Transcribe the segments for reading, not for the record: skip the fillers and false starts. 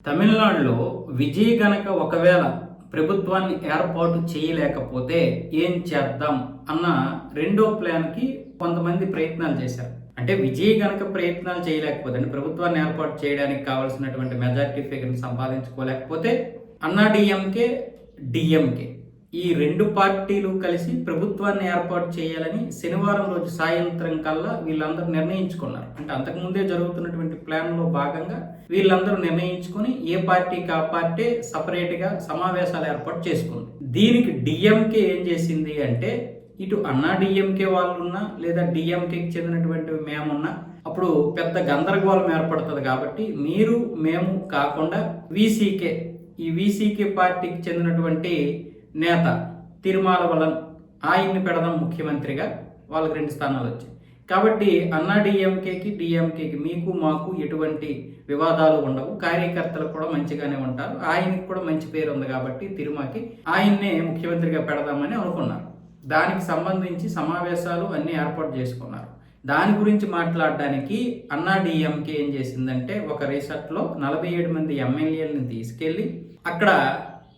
తమిళనాడులో విజయ్ గనక ఒకవేళ ప్రభుత్వాన్ని ఏర్పాటు చేయలేకపోతే ఏం చేద్దాం అన్న రెండో ప్లాన్కి కొంతమంది ప్రయత్నాలు చేశారు. అంటే విజయ్ గనక ప్రయత్నాలు చేయలేకపోతే, అంటే ప్రభుత్వాన్ని ఏర్పాటు చేయడానికి కావాల్సినటువంటి మెజారిటీ ఫిగర్ని సంపాదించుకోలేకపోతే అన్నా డిఎంకే ఈ రెండు పార్టీలు కలిసి ప్రభుత్వాన్ని ఏర్పాటు చేయాలని శనివారం రోజు సాయంత్రం కల్లా వీళ్ళందరూ నిర్ణయించుకున్నారు. అంటే అంతకుముందే జరుగుతున్నటువంటి ప్లాన్లో భాగంగా వీళ్ళందరూ నిర్ణయించుకుని ఏ పార్టీకి ఆ పార్టీ సపరేట్గా సమావేశాలు ఏర్పాటు చేసుకుంది. దీనికి డిఎంకే ఏం చేసింది అంటే, ఇటు అన్నా డిఎంకే వాళ్ళున్నా లేదా డిఎంకేకి చెందినటువంటి మేమున్నా అప్పుడు పెద్ద గందరగోళం ఏర్పడుతుంది. కాబట్టి మీరు మేము కాకుండా ఈ వీసీకే పార్టీకి చెందినటువంటి నేత తిరుమాలవలన్ ఆయన్ని పెడదాం ముఖ్యమంత్రిగా, వాళ్ళకి 2 స్థానాలు వచ్చాయి. కాబట్టి అన్నా డిఎంకేకి మీకు మాకు ఎటువంటి వివాదాలు ఉండవు, కార్యకర్తలు కూడా మంచిగానే ఉంటారు, ఆయనకి కూడా మంచి పేరు ఉంది కాబట్టి తిరుమలకి ఆయన్నే ముఖ్యమంత్రిగా పెడదామని అనుకున్నారు. దానికి సంబంధించి సమావేశాలు అన్నీ ఏర్పాటు చేసుకున్నారు. దాని గురించి మాట్లాడడానికి అన్నా డిఎంకే ఏం చేసిందంటే, ఒక రిసార్ట్లో 47 మంది ఎమ్మెల్యేలను తీసుకెళ్ళి అక్కడ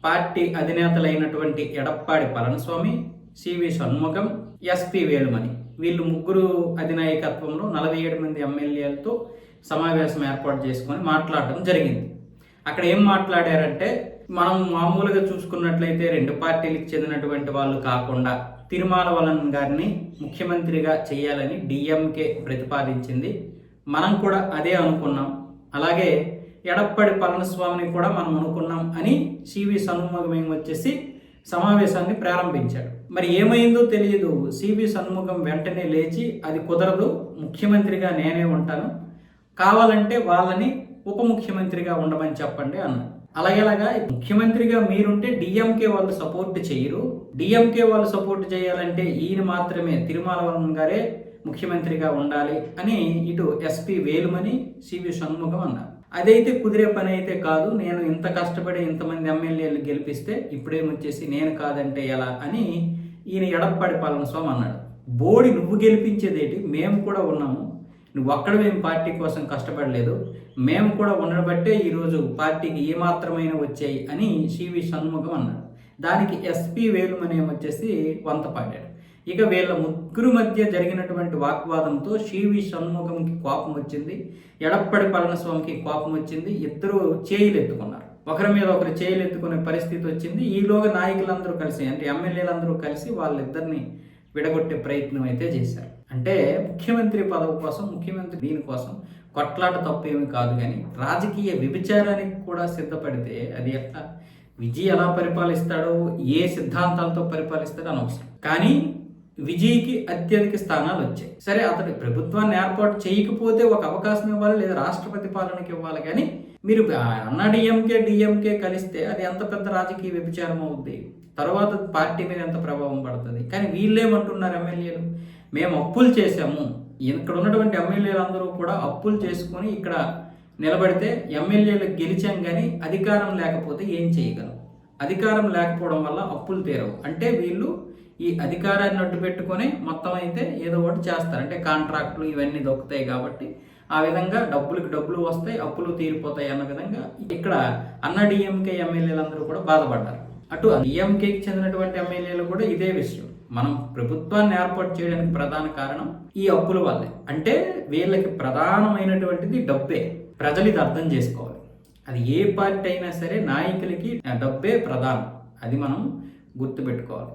పార్టీ అధినేతలైనటువంటి ఎడప్పాడి పళనిస్వామి, సివి షణ్ముగం, ఎస్పి వేలుమణి వీళ్ళు ముగ్గురు అధినాయకత్వంలో 47 మంది ఎమ్మెల్యేలతో సమావేశం ఏర్పాటు చేసుకొని మాట్లాడడం జరిగింది. అక్కడ ఏం మాట్లాడారంటే, మనం మామూలుగా చూసుకున్నట్లయితే 2 పార్టీలకు చెందినటువంటి వాళ్ళు కాకుండా తిరుమాలవలన్ గారిని ముఖ్యమంత్రిగా చేయాలని డిఎంకే ప్రతిపాదించింది. మనం కూడా అదే అనుకున్నాం. అలాగే ఎడప్పాడి పళనిస్వామిని కూడా మనం అనుకున్నాం అని సివి షణ్ముగం వచ్చేసి సమావేశాన్ని ప్రారంభించాడు. మరి ఏమైందో తెలియదు. సివి షణ్ముగం వెంటనే లేచి, అది కుదరదు, ముఖ్యమంత్రిగా నేనే ఉంటాను, కావాలంటే వాళ్ళని ఉప ముఖ్యమంత్రిగా ఉండమని చెప్పండి అన్నాడు. అలాగేలాగా ముఖ్యమంత్రిగా మీరుంటే డిఎంకే వాళ్ళు సపోర్ట్ చేయరు, డిఎంకే వాళ్ళు సపోర్ట్ చేయాలంటే ఈయన మాత్రమే తిరుమాలవలన్ గారే ముఖ్యమంత్రిగా ఉండాలి అని ఇటు ఎస్పి వేలుమణి, సివి షణ్ముగం అన్నారు. అదైతే కుదిరే పని అయితే కాదు, నేను ఇంత కష్టపడి ఇంతమంది ఎమ్మెల్యేలు గెలిపిస్తే ఇప్పుడేమొచ్చేసి నేను కాదంటే ఎలా అని ఈయన ఎడప్పాడి పళనిస్వామి అన్నాడు. బోడి నువ్వు గెలిపించేదేంటి, మేము కూడా ఉన్నాము, నువ్వు ఒక్కడమేం పార్టీ కోసం కష్టపడలేదు, మేము కూడా ఉండబట్టే ఈరోజు పార్టీకి ఏమాత్రమైన వచ్చాయి అని సివి షణ్ముగం అన్నాడు. దానికి ఎస్పి వేలుమణి వచ్చేసి వంత పాడాడు. ఇక వీళ్ళ ముగ్గురు మధ్య జరిగినటువంటి వాగ్వాదంతో సివి షణ్ముగంకి కోపం వచ్చింది, ఎడప్పాడి పళనిస్వామికి కోపం వచ్చింది. ఇద్దరు చేయిలు ఎత్తుకున్నారు, ఒకరి మీద ఒకరు చేయిలు ఎత్తుకునే పరిస్థితి వచ్చింది. ఈలోగా నాయకులందరూ కలిసి, అంటే ఎమ్మెల్యేలందరూ కలిసి వాళ్ళిద్దరిని విడగొట్టే ప్రయత్నం అయితే చేశారు. అంటే ముఖ్యమంత్రి పదవి కోసం, ముఖ్యమంత్రి దీనికోసం కొట్లాట తప్పేమీ కాదు, కానీ రాజకీయ వ్యభిచారానికి కూడా సిద్ధపడితే అది ఎట్లా, విజయ్ ఎలా పరిపాలిస్తాడో, ఏ సిద్ధాంతాలతో పరిపాలిస్తాడో అనవసరం. కానీ విజయ్కి అత్యధిక స్థానాలు వచ్చాయి. సరే, అతడు ప్రభుత్వాన్ని ఏర్పాటు చేయకపోతే ఒక అవకాశం ఇవ్వాలి, లేదా రాష్ట్రపతి పాలనకి ఇవ్వాలి. కానీ మీరు అన్నా డిఎంకే కలిస్తే అది ఎంత పెద్ద రాజకీయ వ్యభిచారం అవుద్ది, తర్వాత పార్టీ మీద ఎంత ప్రభావం పడుతుంది. కానీ వీళ్ళేమంటున్నారు ఎమ్మెల్యేలు, మేము అప్పులు చేశాము, ఇక్కడ ఉన్నటువంటి ఎమ్మెల్యేలు అందరూ కూడా అప్పులు చేసుకొని ఇక్కడ నిలబడితే ఎమ్మెల్యేలు గెలిచాం, కానీ అధికారం లేకపోతే ఏం చేయగలం, అధికారం లేకపోవడం వల్ల అప్పులు తీరవు. అంటే వీళ్ళు ఈ అధికారాన్ని అడ్డు పెట్టుకొని మొత్తం అయితే ఏదో ఒకటి చేస్తారు, అంటే కాంట్రాక్టులు ఇవన్నీ దొక్కుతాయి కాబట్టి ఆ విధంగా డబ్బులు వస్తాయి, అప్పులు తీరిపోతాయి అన్న విధంగా ఇక్కడ అన్నా డిఎంకే ఎమ్మెల్యేలందరూ కూడా బాధపడ్డారు. అటు డిఎంకేకి చెందినటువంటి ఎమ్మెల్యేలు కూడా ఇదే విషయం, మనం ప్రభుత్వాన్ని ఏర్పాటు చేయడానికి ప్రధాన కారణం ఈ అప్పుల వల్లే. అంటే వీళ్ళకి ప్రధానమైనటువంటిది డబ్బే. ప్రజలు ఇది అర్థం చేసుకోవాలి. అది ఏ పార్టీ అయినా సరే నాయకులకి డబ్బే ప్రధానం, అది మనం గుర్తుపెట్టుకోవాలి.